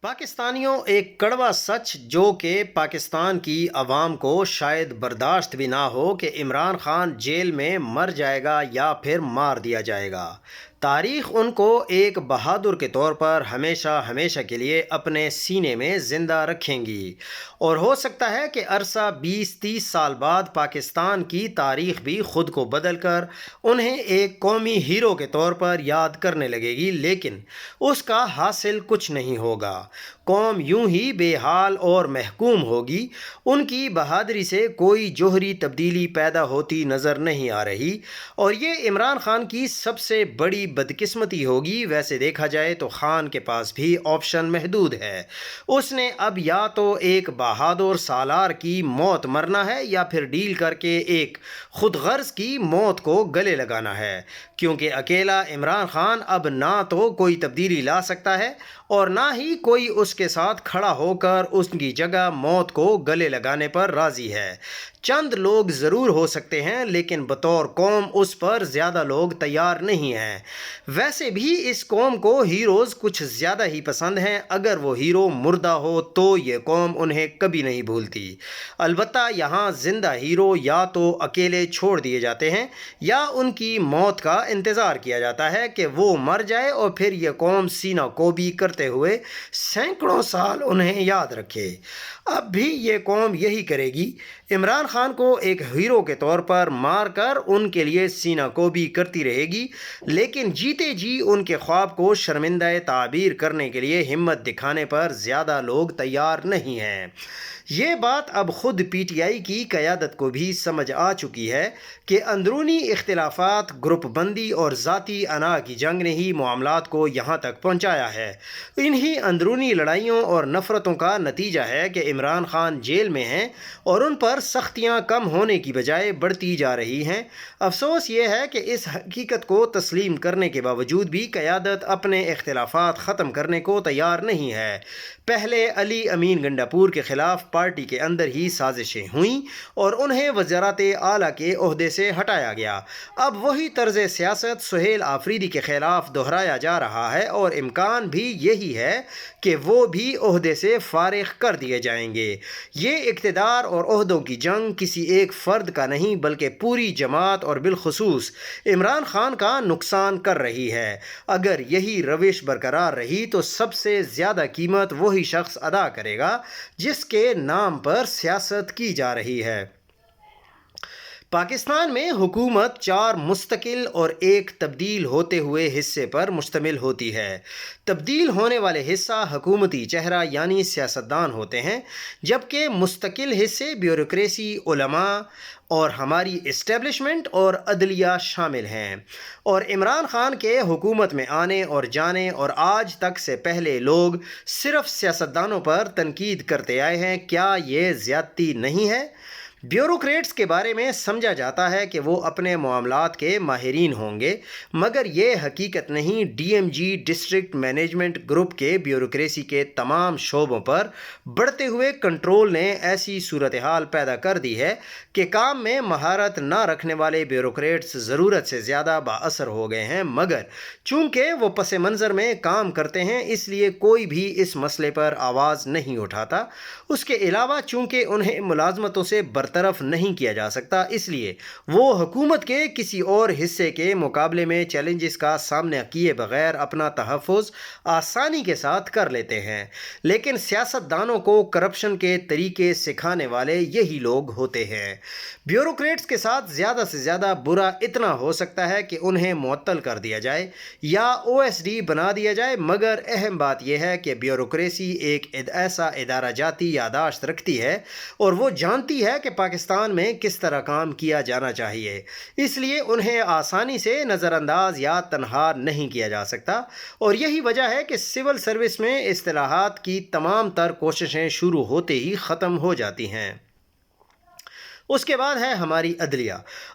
پاکستانیوں ایک کڑوا سچ جو کہ پاکستان کی عوام کو شاید برداشت بھی نہ ہو کہ عمران خان جیل میں مر جائے گا یا پھر مار دیا جائے گا۔ تاریخ ان کو ایک بہادر کے طور پر ہمیشہ ہمیشہ کے لیے اپنے سینے میں زندہ رکھیں گی، اور ہو سکتا ہے کہ عرصہ 20-30 سال بعد پاکستان کی تاریخ بھی خود کو بدل کر انہیں ایک قومی ہیرو کے طور پر یاد کرنے لگے گی، لیکن اس کا حاصل کچھ نہیں ہوگا۔ قوم یوں ہی بے حال اور محکوم ہوگی۔ ان کی بہادری سے کوئی جوہری تبدیلی پیدا ہوتی نظر نہیں آ رہی، اور یہ عمران خان کی سب سے بڑی بدقسمتی ہوگی۔ ویسے دیکھا جائے تو خان کے پاس بھی آپشن محدود ہے۔ اس نے اب یا تو ایک بہادر سالار کی موت مرنا ہے یا پھر ڈیل کر کے ایک خود غرض کی موت کو گلے لگانا ہے، کیونکہ اکیلا عمران خان اب نہ تو کوئی تبدیلی لا سکتا ہے اور نہ ہی کوئی اس کے ساتھ کھڑا ہو کر اس کی جگہ موت کو گلے لگانے پر راضی ہے۔ چند لوگ ضرور ہو سکتے ہیں، لیکن بطور قوم اس پر زیادہ لوگ تیار نہیں ہیں۔ ویسے بھی اس قوم کو ہیروز کچھ زیادہ ہی پسند ہیں۔ اگر وہ ہیرو مردہ ہو تو یہ قوم انہیں کبھی نہیں بھولتی۔ البتہ یہاں زندہ ہیرو یا تو اکیلے چھوڑ دیے جاتے ہیں یا ان کی موت کا انتظار کیا جاتا ہے کہ وہ مر جائے، اور پھر یہ قوم سینہ کوبی کرتے ہوئے سینکڑوں سال انہیں یاد رکھے۔ اب بھی یہ قوم یہی کرے گی، عمران خان کو ایک ہیرو کے طور پر مار کر ان کے لیے سینہ کوبی کرتی رہے گی، لیکن جیتے جی ان کے خواب کو شرمندہ تعبیر کرنے کے لیے ہمت دکھانے پر زیادہ لوگ تیار نہیں ہیں۔ یہ بات اب خود پی ٹی آئی کی قیادت کو بھی سمجھ آ چکی ہے کہ اندرونی اختلافات، گروپ بندی اور ذاتی انا کی جنگ نے ہی معاملات کو یہاں تک پہنچایا ہے۔ انہی اندرونی لڑائیوں اور نفرتوں کا نتیجہ ہے کہ عمران خان جیل میں ہیں اور ان پر سختیاں کم ہونے کی بجائے بڑھتی جا رہی ہیں۔ افسوس یہ ہے کہ اس حقیقت کو تسلیم کرنے کے باوجود بھی قیادت اپنے اختلافات ختم کرنے کو تیار نہیں ہے۔ پہلے علی امین گنڈاپور کے خلاف پارٹی کے اندر ہی سازشیں ہوئیں اور انہیں وزارت اعلیٰ کے عہدے سے ہٹایا گیا۔ اب وہی طرز سیاست سہیل آفریدی کے خلاف دہرایا جا رہا ہے، اور امکان بھی یہی ہے کہ وہ بھی عہدے سے فارغ کر دیے جائیں گے۔ یہ اقتدار اور عہدوں کی جنگ کسی ایک فرد کا نہیں بلکہ پوری جماعت اور بالخصوص عمران خان کا نقصان کر رہی ہے۔ اگر یہی روش برقرار رہی تو سب سے زیادہ قیمت وہی شخص ادا کرے گا جس کے نام پر سیاست کی جا رہی ہے۔ پاکستان میں حکومت 4 مستقل اور ایک تبدیل ہوتے ہوئے حصے پر مشتمل ہوتی ہے۔ تبدیل ہونے والے حصہ حکومتی چہرہ یعنی سیاستدان ہوتے ہیں، جبکہ مستقل حصے بیوروکریسی، علماء اور ہماری اسٹیبلشمنٹ اور عدلیہ شامل ہیں۔ اور عمران خان کے حکومت میں آنے اور جانے اور آج تک سے پہلے لوگ صرف سیاستدانوں پر تنقید کرتے آئے ہیں۔ کیا یہ زیادتی نہیں ہے؟ بیوروکریٹس کے بارے میں سمجھا جاتا ہے کہ وہ اپنے معاملات کے ماہرین ہوں گے، مگر یہ حقیقت نہیں۔ D M G district management group کے بیوروکریسی کے تمام شعبوں پر بڑھتے ہوئے کنٹرول نے ایسی صورتحال پیدا کر دی ہے کہ کام میں مہارت نہ رکھنے والے بیوروکریٹس ضرورت سے زیادہ بااثر ہو گئے ہیں، مگر چونکہ وہ پس منظر میں کام کرتے ہیں اس لیے کوئی بھی اس مسئلے پر آواز نہیں اٹھاتا۔ اس کے علاوہ چونکہ انہیں ملازمتوں سے برطرف نہیں کیا جا سکتا، اس لیے وہ حکومت کے کسی اور حصے کے مقابلے میں چیلنجز کا سامنا کیے بغیر اپنا تحفظ آسانی کے ساتھ کر لیتے ہیں۔ لیکن سیاستدانوں کو کرپشن کے طریقے سکھانے والے یہی لوگ ہوتے ہیں۔ بیوروکریٹس کے ساتھ زیادہ سے زیادہ برا اتنا ہو سکتا ہے کہ انہیں معطل کر دیا جائے یا او ایس ڈی بنا دیا جائے، مگر اہم بات یہ ہے کہ بیوروکریسی ایک ایسا ادارہ جاتی یادداشت رکھتی ہے اور وہ جانتی ہے کہ پاکستان میں کس طرح کام کیا جانا چاہیے، اس لیے انہیں آسانی سے نظر انداز یا تنہا نہیں کیا جا سکتا۔ اور یہی وجہ ہے کہ سول سروس میں اصلاحات کی تمام تر کوششیں شروع ہوتے ہی ختم ہو جاتی ہیں۔ اس کے بعد ہے ہماری عدلیہ۔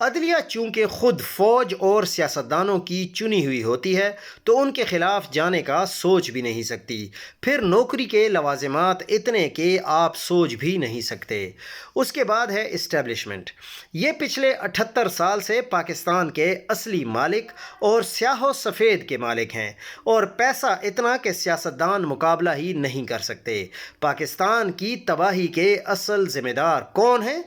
عدلیہ چونکہ خود فوج اور سیاستدانوں کی چنی ہوئی ہوتی ہے تو ان کے خلاف جانے کا سوچ بھی نہیں سکتی۔ پھر نوکری کے لوازمات اتنے کہ آپ سوچ بھی نہیں سکتے۔ اس کے بعد ہے اسٹیبلشمنٹ۔ یہ پچھلے 78 سال سے پاکستان کے اصلی مالک اور سیاہ و سفید کے مالک ہیں، اور پیسہ اتنا کہ سیاستدان مقابلہ ہی نہیں کر سکتے۔ پاکستان کی تباہی کے اصل ذمہ دار کون ہیں،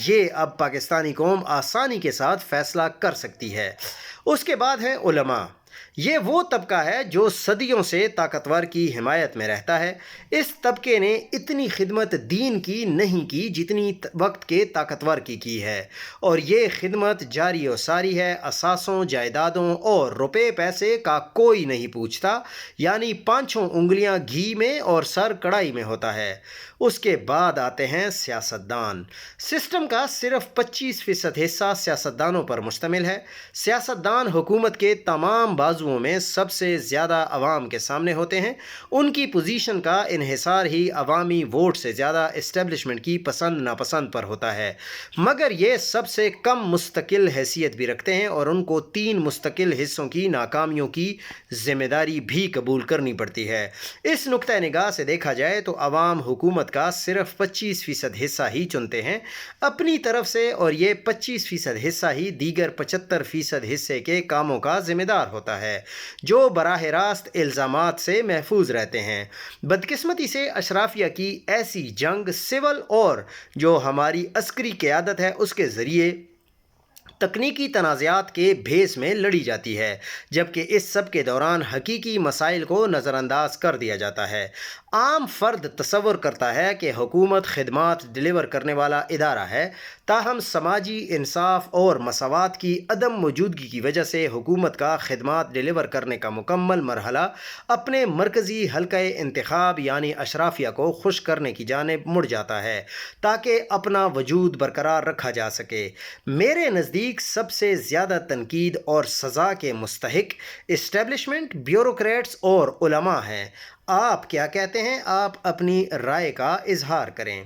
یہ اب پاکستانی قوم آسانی کے ساتھ فیصلہ کر سکتی ہے۔ اس کے بعد ہے علماء۔ یہ وہ طبقہ ہے جو صدیوں سے طاقتور کی حمایت میں رہتا ہے۔ اس طبقے نے اتنی خدمت دین کی نہیں کی جتنی وقت کے طاقتور کی ہے، اور یہ خدمت جاری و ساری ہے۔ اثاثوں، جائیدادوں اور روپے پیسے کا کوئی نہیں پوچھتا، یعنی پانچوں انگلیاں گھی میں اور سر کڑائی میں ہوتا ہے۔ اس کے بعد آتے ہیں سیاستدان۔ سسٹم کا صرف 25% حصہ سیاستدانوں پر مشتمل ہے۔ سیاستدان حکومت کے تمام بازوؤں میں سب سے زیادہ عوام کے سامنے ہوتے ہیں۔ ان کی پوزیشن کا انحصار ہی عوامی ووٹ سے زیادہ اسٹیبلشمنٹ کی پسند ناپسند پر ہوتا ہے، مگر یہ سب سے کم مستقل حیثیت بھی رکھتے ہیں، اور ان کو 3 مستقل حصوں کی ناکامیوں کی ذمہ داری بھی قبول کرنی پڑتی ہے۔ اس نقطہ نگاہ سے دیکھا جائے تو عوام حکومت کا صرف 25% حصہ ہی چنتے ہیں اپنی طرف سے، اور یہ 25% حصہ ہی دیگر 75% حصے کے کاموں کا ذمہ دار ہوتا ہے، جو براہ راست الزامات سے محفوظ رہتے ہیں۔ بدقسمتی سے اشرافیہ کی ایسی جنگ سول اور جو ہماری عسکری قیادت ہے اس کے ذریعے تکنیکی تنازعات کے بھیس میں لڑی جاتی ہے، جبکہ اس سب کے دوران حقیقی مسائل کو نظر انداز کر دیا جاتا ہے۔ عام فرد تصور کرتا ہے کہ حکومت خدمات ڈیلیور کرنے والا ادارہ ہے، تاہم سماجی انصاف اور مساوات کی عدم موجودگی کی وجہ سے حکومت کا خدمات ڈیلیور کرنے کا مکمل مرحلہ اپنے مرکزی حلقہ انتخاب یعنی اشرافیہ کو خوش کرنے کی جانب مڑ جاتا ہے تاکہ اپنا وجود برقرار رکھا جا سکے۔ میرے نزدیک سب سے زیادہ تنقید اور سزا کے مستحق اسٹیبلشمنٹ، بیوروکریٹس اور علماء ہیں۔ آپ کیا کہتے ہیں؟ آپ اپنی رائے کا اظہار کریں۔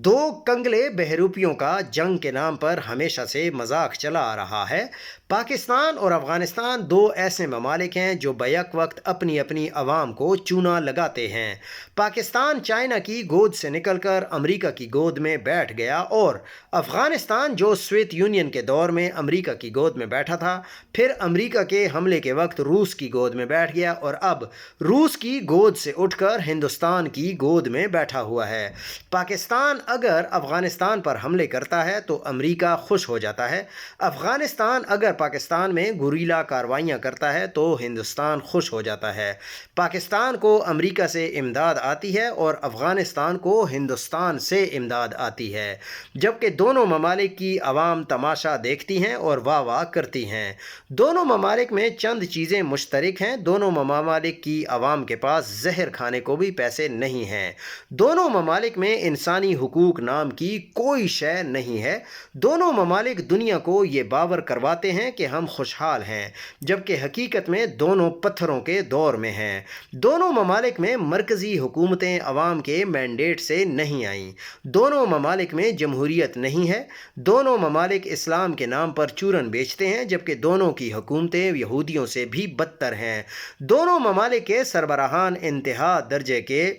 2 کنگلے بہروپیوں کا جنگ کے نام پر ہمیشہ سے مذاق چلا آ رہا ہے۔ پاکستان اور افغانستان 2 ایسے ممالک ہیں جو بیک وقت اپنی اپنی عوام کو چونا لگاتے ہیں۔ پاکستان چائنا کی گود سے نکل کر امریکہ کی گود میں بیٹھ گیا، اور افغانستان جو سوویت یونین کے دور میں امریکہ کی گود میں بیٹھا تھا، پھر امریکہ کے حملے کے وقت روس کی گود میں بیٹھ گیا، اور اب روس کی گود سے اٹھ کر ہندوستان کی گود میں بیٹھا ہوا ہے۔ پاکستان اگر افغانستان پر حملے کرتا ہے تو امریکہ خوش ہو جاتا ہے، افغانستان اگر پاکستان میں گوریلا کارروائیاں کرتا ہے تو ہندوستان خوش ہو جاتا ہے۔ پاکستان کو امریکہ سے امداد آتی ہے اور افغانستان کو ہندوستان سے امداد آتی ہے، جبکہ دونوں ممالک کی عوام تماشا دیکھتی ہیں اور واہ واہ کرتی ہیں۔ دونوں ممالک میں چند چیزیں مشترک ہیں۔ دونوں ممالک کی عوام کے پاس زہر کھانے کو بھی پیسے نہیں ہیں۔ دونوں ممالک میں انسانی حقوق نام کی کوئی شے نہیں ہے۔ دونوں ممالک دنیا کو یہ باور کرواتے ہیں کہ ہم خوشحال ہیں، جبکہ حقیقت میں دونوں پتھروں کے دور میں ہیں۔ دونوں ممالک میں مرکزی حکومتیں عوام کے مینڈیٹ سے نہیں آئیں۔ دونوں ممالک میں جمہوریت نہیں ہے۔ دونوں ممالک اسلام کے نام پر چورن بیچتے ہیں، جبکہ دونوں کی حکومتیں یہودیوں سے بھی بدتر ہیں۔ دونوں ممالک کے سربراہان انتہا درجے کے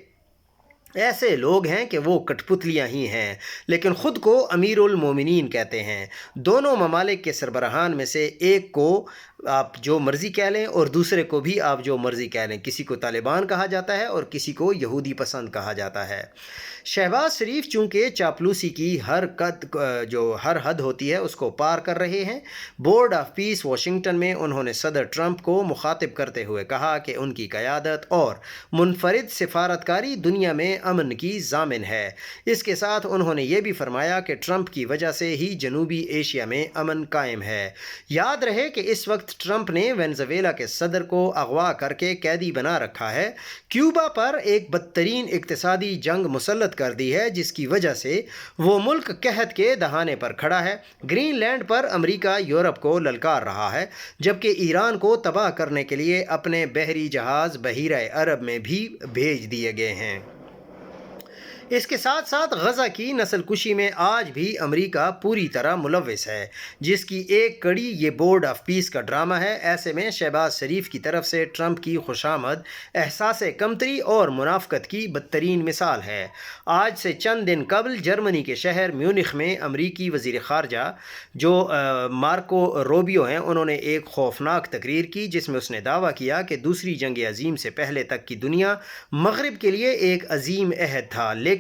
ایسے لوگ ہیں کہ وہ کٹ پتلیاں ہی ہیں، لیکن خود کو امیر المومنین کہتے ہیں۔ دونوں ممالک کے سربراہان میں سے ایک کو آپ جو مرضی کہہ لیں اور دوسرے کو بھی آپ جو مرضی کہہ لیں۔ کسی کو طالبان کہا جاتا ہے اور کسی کو یہودی پسند کہا جاتا ہے۔ شہباز شریف چونکہ چاپلوسی کی ہر حد ہوتی ہے اس کو پار کر رہے ہیں۔ بورڈ آف پیس واشنگٹن میں انہوں نے صدر ٹرمپ کو مخاطب کرتے ہوئے کہا کہ ان کی قیادت اور منفرد سفارتکاری دنیا میں امن کی ضامن ہے۔ اس کے ساتھ انہوں نے یہ بھی فرمایا کہ ٹرمپ کی وجہ سے ہی جنوبی ایشیا میں امن قائم ہے۔ یاد رہے کہ اس وقت ٹرمپ نے وینزویلا کے صدر کو اغوا کر کے قیدی بنا رکھا ہے، کیوبا پر ایک بدترین اقتصادی جنگ مسلط کر دی ہے جس کی وجہ سے وہ ملک قحط کے دہانے پر کھڑا ہے، گرین لینڈ پر امریکہ یورپ کو للکار رہا ہے، جبکہ ایران کو تباہ کرنے کے لیے اپنے بحری جہاز بحیرہ عرب میں بھی بھیج دیے گئے ہیں۔ اس کے ساتھ ساتھ غزہ کی نسل کشی میں آج بھی امریکہ پوری طرح ملوث ہے، جس کی ایک کڑی یہ بورڈ آف پیس کا ڈرامہ ہے۔ ایسے میں شہباز شریف کی طرف سے ٹرمپ کی خوشامد احساس کمتری اور منافقت کی بدترین مثال ہے۔ آج سے چند دن قبل جرمنی کے شہر میونخ میں امریکی وزیر خارجہ جو مارکو روبیو ہیں، انہوں نے ایک خوفناک تقریر کی جس میں اس نے دعویٰ کیا کہ دوسری جنگ عظیم سے پہلے تک کی دنیا مغرب کے لیے ایک عظیم عہد تھا، لیکن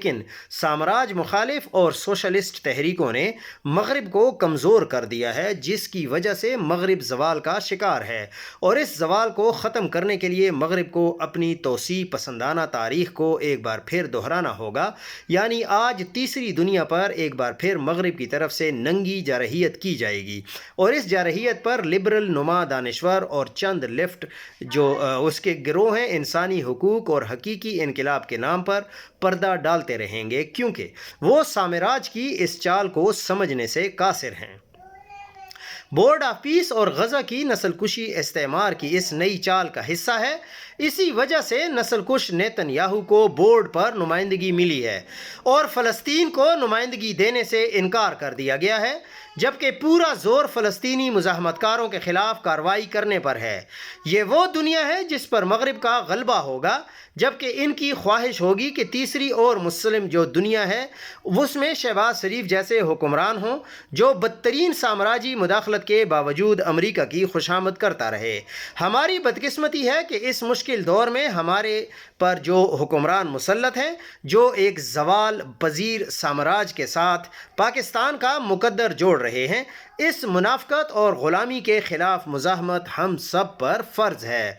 سامراج مخالف اور سوشلسٹ تحریکوں نے مغرب کو کمزور کر دیا ہے، جس کی وجہ سے مغرب زوال کا شکار ہے، اور اس زوال کو ختم کرنے کے لیے مغرب کو اپنی توسیع پسندانہ تاریخ کو ایک بار پھر دہرانا ہوگا۔ یعنی آج تیسری دنیا پر ایک بار پھر مغرب کی طرف سے ننگی جارحیت کی جائے گی، اور اس جارحیت پر لبرل نما دانشور اور چند لیفٹ جو اس کے گروہ ہیں انسانی حقوق اور حقیقی انقلاب کے نام پر پردہ ڈالتے رہیں گے، کیونکہ وہ سامراج کی اس چال کو سمجھنے سے قاصر ہیں۔ بورڈ آف پیس اور غزہ کی نسل کشی استعمار کی اس نئی چال کا حصہ ہے۔ اسی وجہ سے نسل کش نیتن یاہو کو بورڈ پر نمائندگی ملی ہے اور فلسطین کو نمائندگی دینے سے انکار کر دیا گیا ہے، جبکہ پورا زور فلسطینی مزاحمت کاروں کے خلاف کارروائی کرنے پر ہے۔ یہ وہ دنیا ہے جس پر مغرب کا غلبہ ہوگا، جبکہ ان کی خواہش ہوگی کہ تیسری اور مسلم جو دنیا ہے اس میں شہباز شریف جیسے حکمران ہوں جو بدترین سامراجی مداخلت کے باوجود امریکہ کی خوشامد کرتا رہے۔ ہماری بدقسمتی ہے کہ اس مشکل دور میں ہمارے پر جو حکمران مسلط ہیں، جو ایک زوال پذیر سامراج کے ساتھ پاکستان کا مقدر جوڑ رہے ہیں، اس منافقت اور غلامی کے خلاف مزاحمت ہم سب پر فرض ہے۔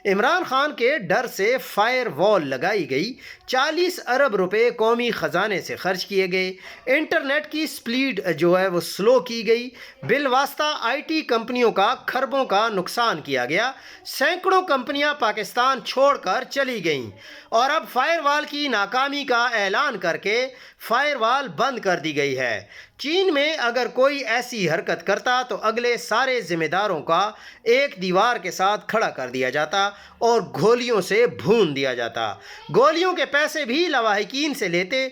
عمران خان کے ڈر سے فائر وال لگائی گئی، 40 ارب روپے قومی خزانے سے خرچ کیے گئے، انٹرنیٹ کی سپیڈ جو ہے وہ سلو کی گئی، بالواسطہ آئی ٹی کمپنیوں کا کھربوں کا نقصان کیا گیا، سینکڑوں کمپنیاں پاکستان چھوڑ کر چلی گئیں، اور اب فائر وال کی ناکامی کا اعلان کر کے فائر وال بند کر دی گئی ہے۔ چین میں اگر کوئی ایسی حرکت کرتا تو اگلے سارے ذمہ داروں کا ایک دیوار کے ساتھ کھڑا کر دیا جاتا اور گولیوں سے بھون دیا جاتا۔ گولیوں کے پیسے بھی لواحقین سے لیتے۔